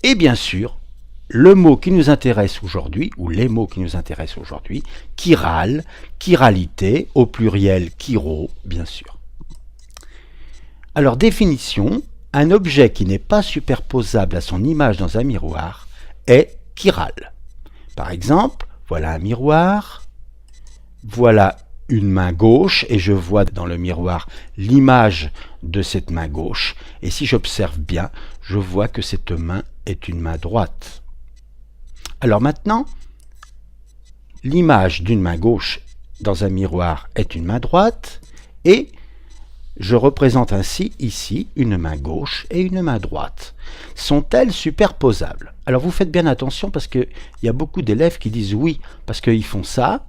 Et bien sûr, le mot qui nous intéresse aujourd'hui, ou les mots qui nous intéressent aujourd'hui, chiral, chiralité, au pluriel chiro, bien sûr. Alors, définition, un objet qui n'est pas superposable à son image dans un miroir est chiral. Par exemple, voilà un miroir, voilà une main gauche et je vois dans le miroir l'image de cette main gauche. Et si j'observe bien, je vois que cette main est une main droite. Alors maintenant, l'image d'une main gauche dans un miroir est une main droite et je représente ainsi ici une main gauche et une main droite. Sont-elles superposables? Alors vous faites bien attention parce qu'il y a beaucoup d'élèves qui disent oui, parce qu'ils font ça,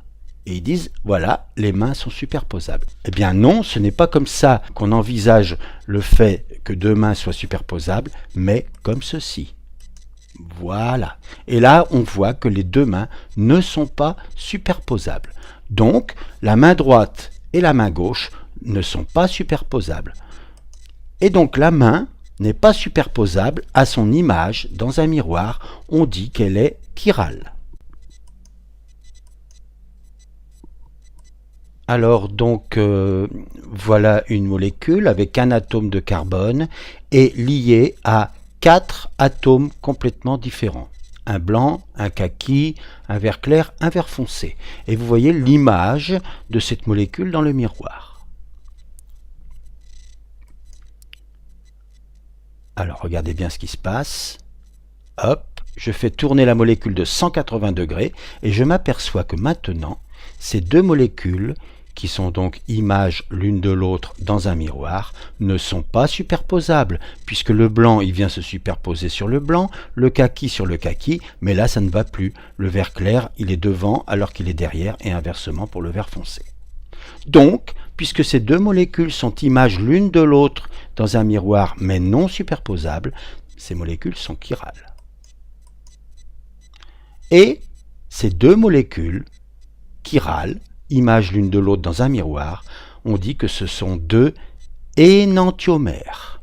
et ils disent voilà, les mains sont superposables. Eh bien non, ce n'est pas comme ça qu'on envisage le fait que deux mains soient superposables, mais comme ceci. Voilà. Et là, on voit que les deux mains ne sont pas superposables. Donc, la main droite et la main gauche ne sont pas superposables. Et donc, la main n'est pas superposable à son image dans un miroir. On dit qu'elle est chirale. Alors donc, voilà une molécule avec un atome de carbone et liée à 4 atomes complètement différents. Un blanc, un kaki, un vert clair, un vert foncé. Et vous voyez l'image de cette molécule dans le miroir. Alors regardez bien ce qui se passe. Hop, je fais tourner la molécule de 180 degrés et je m'aperçois que maintenant, ces deux molécules qui sont donc images l'une de l'autre dans un miroir, ne sont pas superposables, puisque le blanc il vient se superposer sur le blanc, le kaki sur le kaki, mais là ça ne va plus. Le vert clair il est devant alors qu'il est derrière, et inversement pour le vert foncé. Donc, puisque ces deux molécules sont images l'une de l'autre dans un miroir, mais non superposables, ces molécules sont chirales. Et ces deux molécules chirales, images l'une de l'autre dans un miroir, on dit que ce sont deux énantiomères.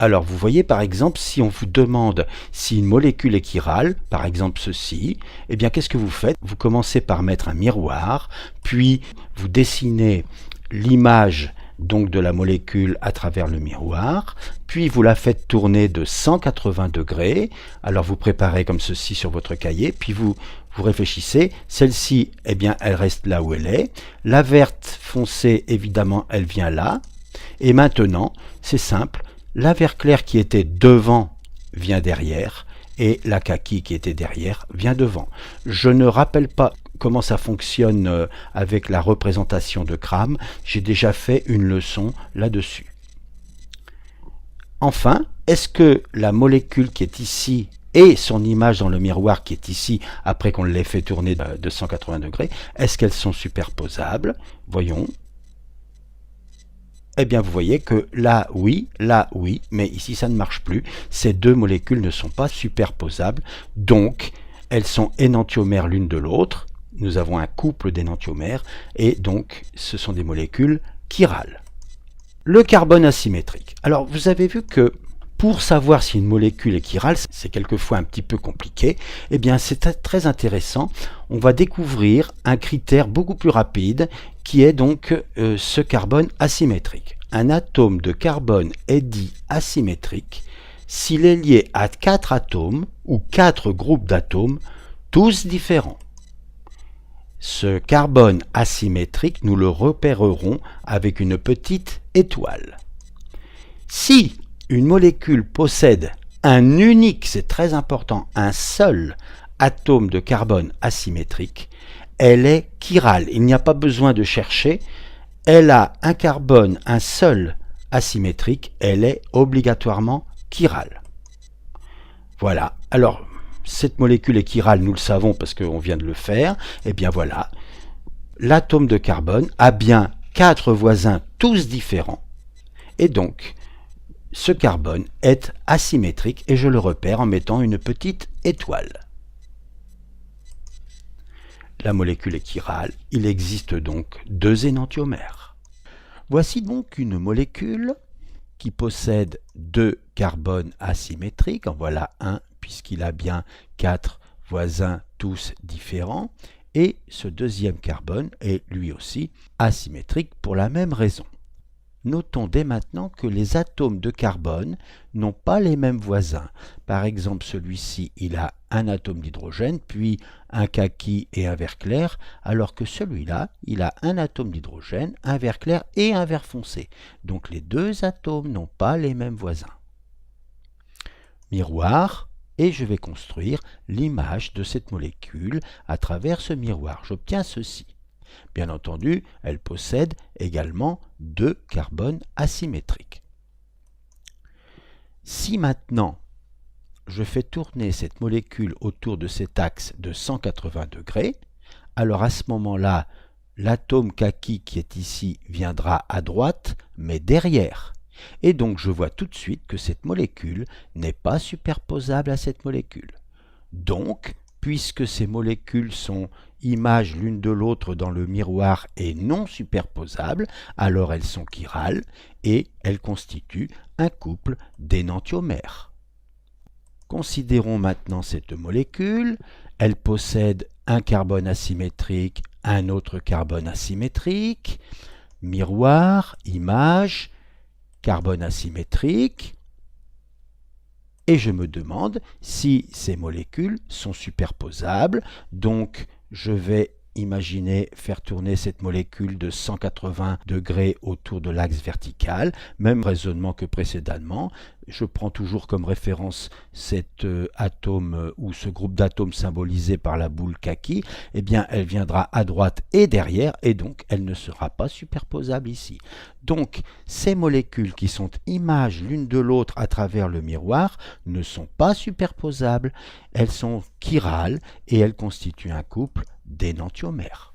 Alors vous voyez par exemple, si on vous demande si une molécule est chirale, par exemple ceci, eh bien qu'est-ce que vous faites? Vous commencez par mettre un miroir, puis vous dessinez l'image donc de la molécule à travers le miroir, puis vous la faites tourner de 180 degrés, alors vous préparez comme ceci sur votre cahier, puis vous réfléchissez, celle-ci, eh bien, elle reste là où elle est, la verte foncée, évidemment, elle vient là, et maintenant, c'est simple, la vert clair qui était devant vient derrière, et la kaki qui était derrière vient devant. Je ne rappelle pas comment ça fonctionne avec la représentation de Cram, j'ai déjà fait une leçon là-dessus. Enfin, est-ce que la molécule qui est ici et son image dans le miroir qui est ici, après qu'on l'ait fait tourner de 180 degrés, est-ce qu'elles sont superposables? Voyons. Eh bien, vous voyez que là, oui, mais ici, ça ne marche plus. Ces deux molécules ne sont pas superposables, donc elles sont énantiomères l'une de l'autre. Nous avons un couple d'énantiomères, et donc ce sont des molécules chirales. Le carbone asymétrique. Alors, vous avez vu que pour savoir si une molécule est chirale, c'est quelquefois un petit peu compliqué, eh bien c'est très intéressant. On va découvrir un critère beaucoup plus rapide qui est donc ce carbone asymétrique. Un atome de carbone est dit asymétrique s'il est lié à 4 atomes ou 4 groupes d'atomes, tous différents. Ce carbone asymétrique, nous le repérerons avec une petite étoile. Si une molécule possède un unique, c'est très important, un seul atome de carbone asymétrique, elle est chirale. Il n'y a pas besoin de chercher. Elle a un carbone, un seul asymétrique, elle est obligatoirement chirale. Voilà. Alors, cette molécule est chirale, nous le savons parce qu'on vient de le faire. Eh bien voilà, l'atome de carbone a bien 4 voisins, tous différents. Et donc, ce carbone est asymétrique et je le repère en mettant une petite étoile. La molécule est chirale, il existe donc 2 énantiomères. Voici donc une molécule qui possède 2 carbones asymétriques, en voilà un, puisqu'il a bien 4 voisins tous différents, et ce deuxième carbone est lui aussi asymétrique pour la même raison. Notons dès maintenant que les atomes de carbone n'ont pas les mêmes voisins. Par exemple, celui-ci, il a un atome d'hydrogène, puis un kaki et un vert clair, alors que celui-là, il a un atome d'hydrogène, un vert clair et un vert foncé. Donc les deux atomes n'ont pas les mêmes voisins. Miroir, et je vais construire l'image de cette molécule à travers ce miroir. J'obtiens ceci. Bien entendu, elle possède également 2 carbones asymétriques. Si maintenant je fais tourner cette molécule autour de cet axe de 180 degrés, alors à ce moment-là, l'atome kaki qui est ici viendra à droite, mais derrière. Et donc je vois tout de suite que cette molécule n'est pas superposable à cette molécule. Donc, puisque ces molécules sont images l'une de l'autre dans le miroir et non superposables, alors elles sont chirales et elles constituent un couple d'énantiomères. Considérons maintenant cette molécule. Elle possède un carbone asymétrique, un autre carbone asymétrique, miroir, image, carbone asymétrique, et je me demande si ces molécules sont superposables. Donc je vais imaginer faire tourner cette molécule de 180 degrés autour de l'axe vertical. Même raisonnement que précédemment. Je prends toujours comme référence cet atome ou ce groupe d'atomes symbolisé par la boule kaki. Eh bien, elle viendra à droite et derrière, et donc elle ne sera pas superposable ici. Donc, ces molécules qui sont images l'une de l'autre à travers le miroir ne sont pas superposables. Elles sont chirales et elles constituent un couple d'énantiomères.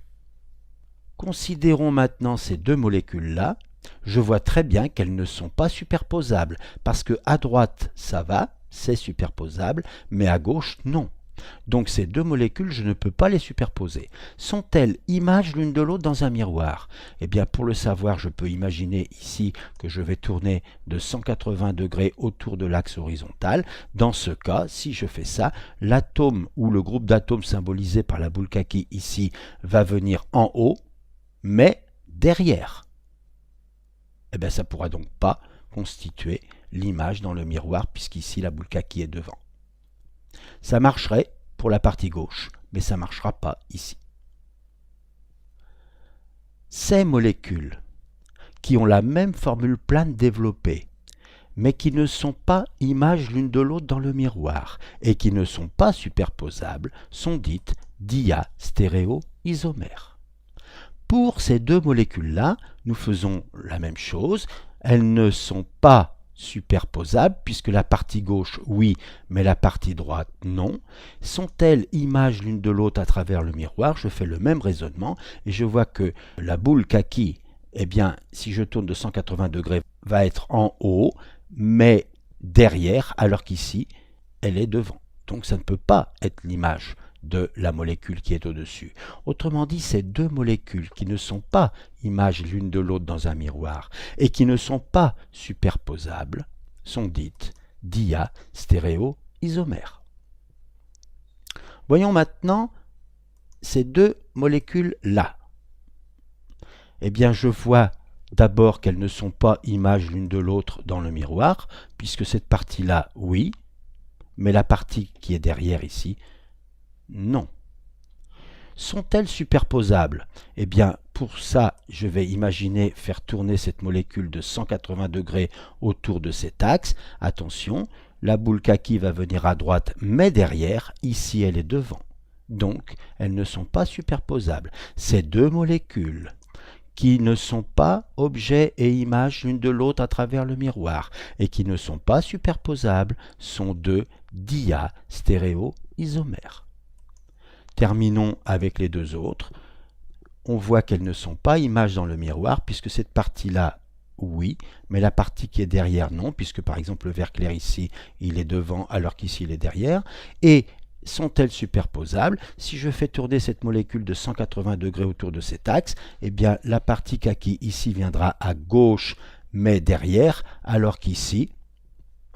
Considérons maintenant ces deux molécules-là. Je vois très bien qu'elles ne sont pas superposables, parce que à droite, ça va, c'est superposable, mais à gauche, non. Donc ces deux molécules, je ne peux pas les superposer. Sont-elles images l'une de l'autre dans un miroir? Eh bien, pour le savoir, je peux imaginer ici que je vais tourner de 180 degrés autour de l'axe horizontal. Dans ce cas, si je fais ça, l'atome ou le groupe d'atomes symbolisé par la boule kaki ici va venir en haut, mais derrière. Eh bien, ça ne pourra donc pas constituer l'image dans le miroir, puisqu'ici la boule kaki est devant. Ça marcherait pour la partie gauche, mais ça ne marchera pas ici. Ces molécules qui ont la même formule plane développée, mais qui ne sont pas images l'une de l'autre dans le miroir et qui ne sont pas superposables, sont dites diastéréoisomères. Pour ces deux molécules-là, nous faisons la même chose. Elles ne sont pas superposables, puisque la partie gauche, oui, mais la partie droite, non. Sont-elles images l'une de l'autre à travers le miroir? Je fais le même raisonnement et je vois que la boule kaki, eh bien, si je tourne de 180 degrés, va être en haut, mais derrière, alors qu'ici, elle est devant. Donc ça ne peut pas être l'image de la molécule qui est au-dessus. Autrement dit, ces deux molécules qui ne sont pas images l'une de l'autre dans un miroir et qui ne sont pas superposables sont dites diastéréoisomères. Voyons maintenant ces deux molécules-là. Eh bien, je vois d'abord qu'elles ne sont pas images l'une de l'autre dans le miroir, puisque cette partie-là, oui, mais la partie qui est derrière ici, non. Sont-elles superposables? Eh bien, pour ça, je vais imaginer faire tourner cette molécule de 180 degrés autour de cet axe. Attention, la boule kaki va venir à droite, mais derrière, ici, elle est devant. Donc, elles ne sont pas superposables. Ces deux molécules qui ne sont pas objets et images l'une de l'autre à travers le miroir et qui ne sont pas superposables sont deux diastéréoisomères. Terminons avec les deux autres. On voit qu'elles ne sont pas images dans le miroir, puisque cette partie-là, oui, mais la partie qui est derrière, non, puisque par exemple le vert clair ici, il est devant, alors qu'ici il est derrière. Et sont-elles superposables? Si je fais tourner cette molécule de 180 degrés autour de cet axe, eh bien la partie kaki ici viendra à gauche, mais derrière, alors qu'ici,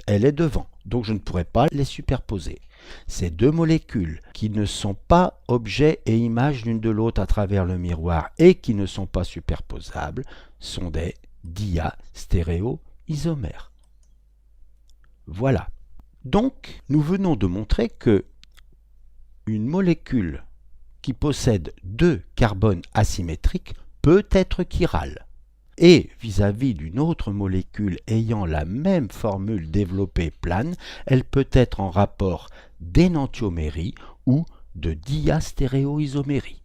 elle est devant. Donc je ne pourrais pas les superposer. Ces deux molécules qui ne sont pas objet et image l'une de l'autre à travers le miroir et qui ne sont pas superposables sont des diastéréoisomères. Voilà. Donc, nous venons de montrer que une molécule qui possède deux carbones asymétriques peut être chirale. Et vis-à-vis d'une autre molécule ayant la même formule développée plane, elle peut être en rapport d'énantiomérie ou de diastéréoisomérie.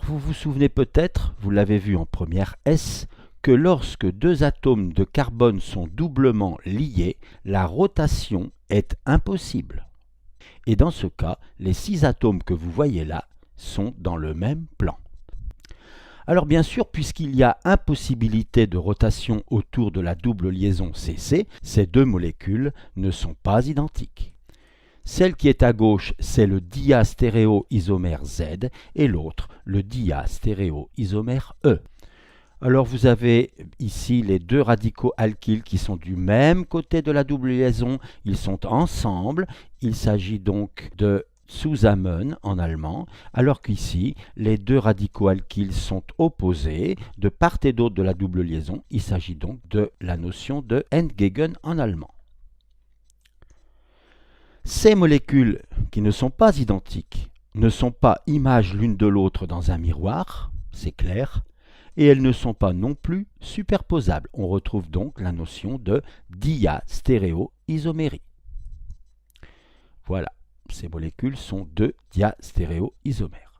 Vous vous souvenez peut-être, vous l'avez vu en première S, que lorsque deux atomes de carbone sont doublement liés, la rotation est impossible. Et dans ce cas, les 6 atomes que vous voyez là sont dans le même plan. Alors bien sûr, puisqu'il y a impossibilité de rotation autour de la double liaison CC, ces deux molécules ne sont pas identiques. Celle qui est à gauche, c'est le diastéréoisomère Z et l'autre, le diastéréoisomère E. Alors vous avez ici les deux radicaux alkyles qui sont du même côté de la double liaison, ils sont ensemble, il s'agit donc de zusammen en allemand, alors qu'ici les deux radicaux alkyles sont opposés de part et d'autre de la double liaison, il s'agit donc de la notion de entgegen en allemand. Ces molécules qui ne sont pas identiques ne sont pas images l'une de l'autre dans un miroir, c'est clair, et elles ne sont pas non plus superposables. On retrouve donc la notion de diastéréoisomérie. Voilà, ces molécules sont deux diastéréoisomères.